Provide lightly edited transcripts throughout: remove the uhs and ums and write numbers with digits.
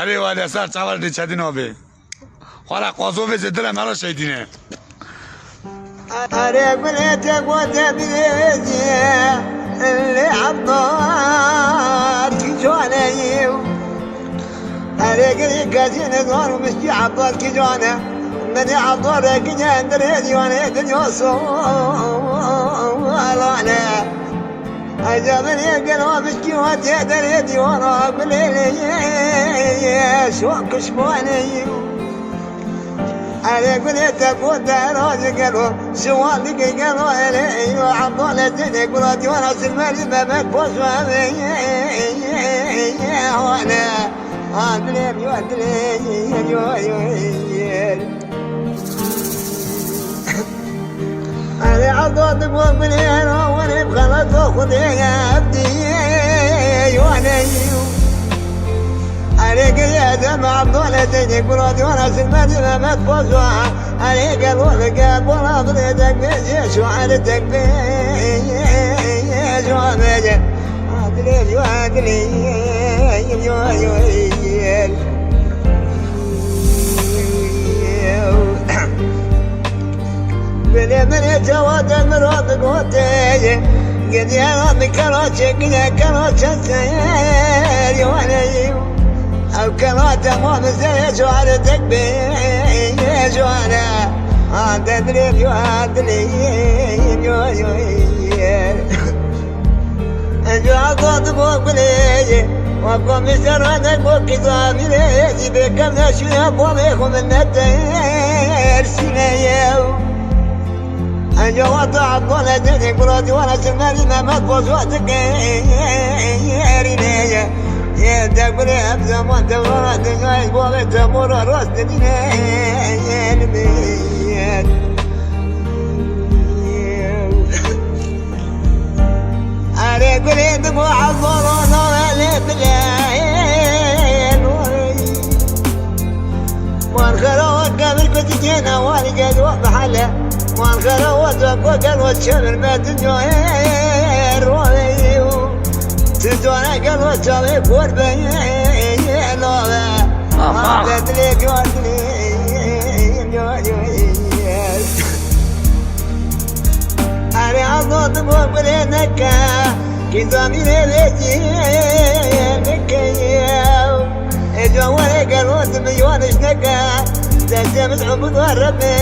আরে ওয়ালে স্যার চাওয়ার ইচ্ছা দিন হবে ওরা কসবে যেতে মারা সেই দিনে আরে বলেতে গোতে বিয়েছে اللي عبار كيجوانا يو আরে গরি গাজিনে দর মিষ্টি عبار كيجوانا من عبار كيجان دريدي وانا دنيوسو وانا عجبني قالوا مسكين ودي دريدي وانا بليلي شو كشبوني على قلت أقول داروج قالوا سوالك قالوا إلي وعبالة زينك ولادي وانا سلمالي ما مكبوش وانا أدريم أنا عضوات بوبلين وانا بخلط وخذي يا عبدي وانا عليك يا دم عبدالله زينك ولادي وانا سلمالي ما تفوز عليك الولد ولا بغيتك بيش وعلتك بيش وعمجة عدلين بلي من يتواد المراد قوتي قد يا ربي كروتش قد كروتش السير وانا أو كرات مو مزيج وعرتك بيج وانا تدريب يعدلين أجو عضوات بوكلي وقوم يسرانك بوكي ليجي بكم نشوي أبواميكم من التير سينيو أجو وطع عضونا دينك برادي وانا سلماني ما مدبوز وقتك يرينيو يا دبري أبدا ما دورت جاي بوابة تمر راس دنيا الميت أنا قلت مو عبرنا ولا بلاين وانخلوا قبل كنت جينا والقد وبحله وانخلوا وقل والشمر ما تنجوير تدونا قلبي تسوي قربي لولا تدليك أنا عضوت بوبلينك كذا من الجينك الجوال قلوت مليون شنكا تجمع عبد وربي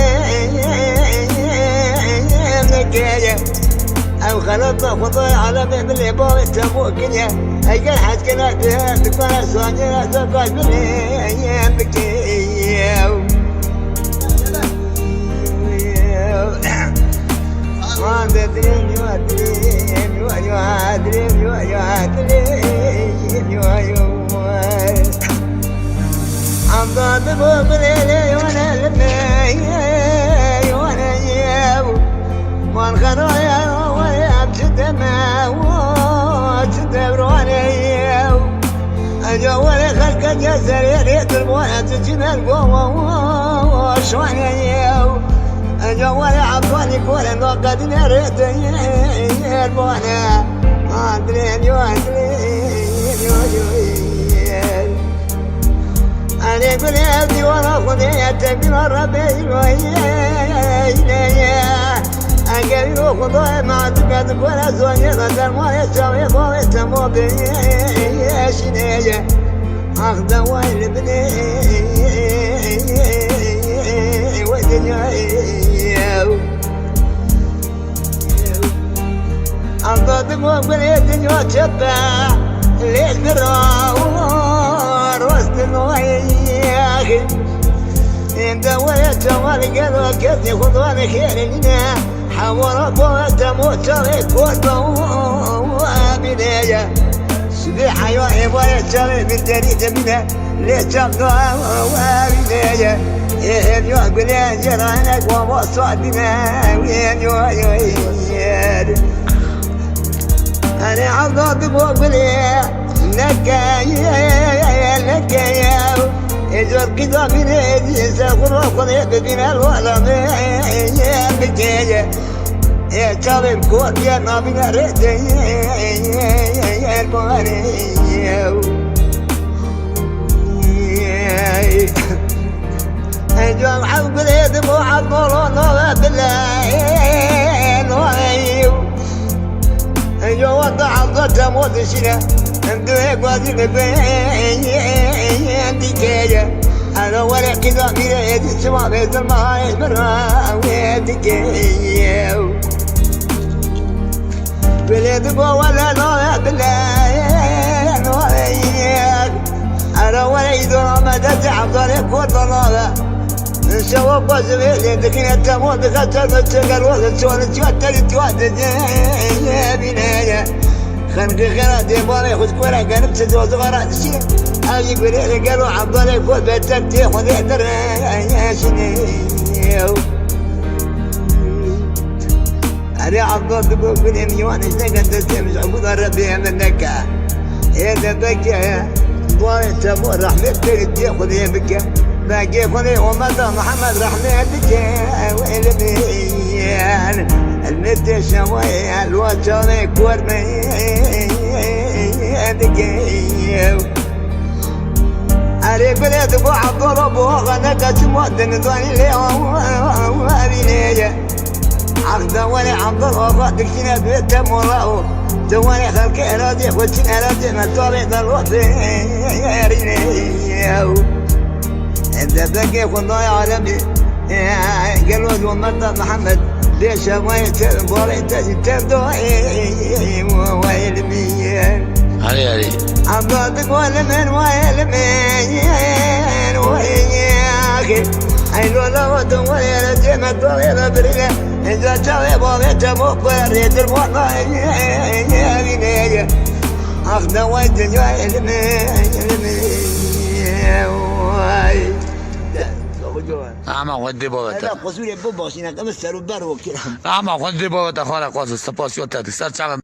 أو خلط خطوي على باب العبارة تبوك يا أجل حد كنا تكون سواجنا تقاش بالأيام بكيو ما تدرين عم ضابط بليلي وانا لمي وانا ياو ما الخرايا أجوالي خلق الجسر يريد المويه تجينا القوة شواني أجوالي عبوالي كل الوقت يريد المويه أدرين أنا بلادي ولا خذيتك من الربيع أقلوا خضوي ما تقدر ولا زوني غدر ما يسوي فويت مو بيشنية أخذ ويل بني ودنيا أخذ مو بني دنيا تبع ليش براور وسط النوية إن دويت والقلب كذي خضواني خير لنا حول قوة موت ريكوت وابنية سبيحة يوحب ويتشري بالدريد منها لتبقى وابنية يهب يحب لأجرانك ومصعد بنا وين أنا عضب بوبلي لكايا إذا كذا من هذه سأقول وقضي بنا الوالم بكايا يا شباب كون يا نبي نرد يا الباري جام حب اليد مو عطول نوى بالليل جو وضع عضته موت شنا ندوي قادر بين ديكايا انا ولا كذا في يد سما بيت الماي مرا ويدكايا باليد مو ولا نوى بالليل انا ولا يدور ما تتعب ضريق وضلالة نسوى بزميل دكنا تموت دخلت المتقل وتسوى توتر توتر يا بنايا خنق خيرات يبغى ياخذ كورة قلب تزوج غرات الشيء هاي يقول قالوا عبد يقول بتبتي خذ يقدر يا شنيو أنا عبد بقول يميون إذا كنت تمشي عبد ربي منك يا دبك ضايع تمر رحمتك تاخذ يبكى باقي خذي ومدى محمد رحمتك وإلميان المد شوية الوجه كورمي بكي أري بلاد أبو عبد الله غنك تمودن ضاني اليوم وابينيا عقد ولا عبد الله فاتك سنة بيت مراه تواني خلق أراضي وسن أراضي ما توابع ضلوة يا رينيو انت بقي خضاي عالمي قلوز ومرضى محمد ليش ما يتبوري تبدوي ويلمين علي عبادك والمين ويلمين وياخي عينو لو دوي رجيمة طويلة بريقة إذا جاوي بوضي تموق ريد الموضة يا بنية أخذ ويدن يلمين ama qundi bobata هذا قصور بابا سينا كم السر بارو كده ama qundi bobata khara qos sapos yota sa chama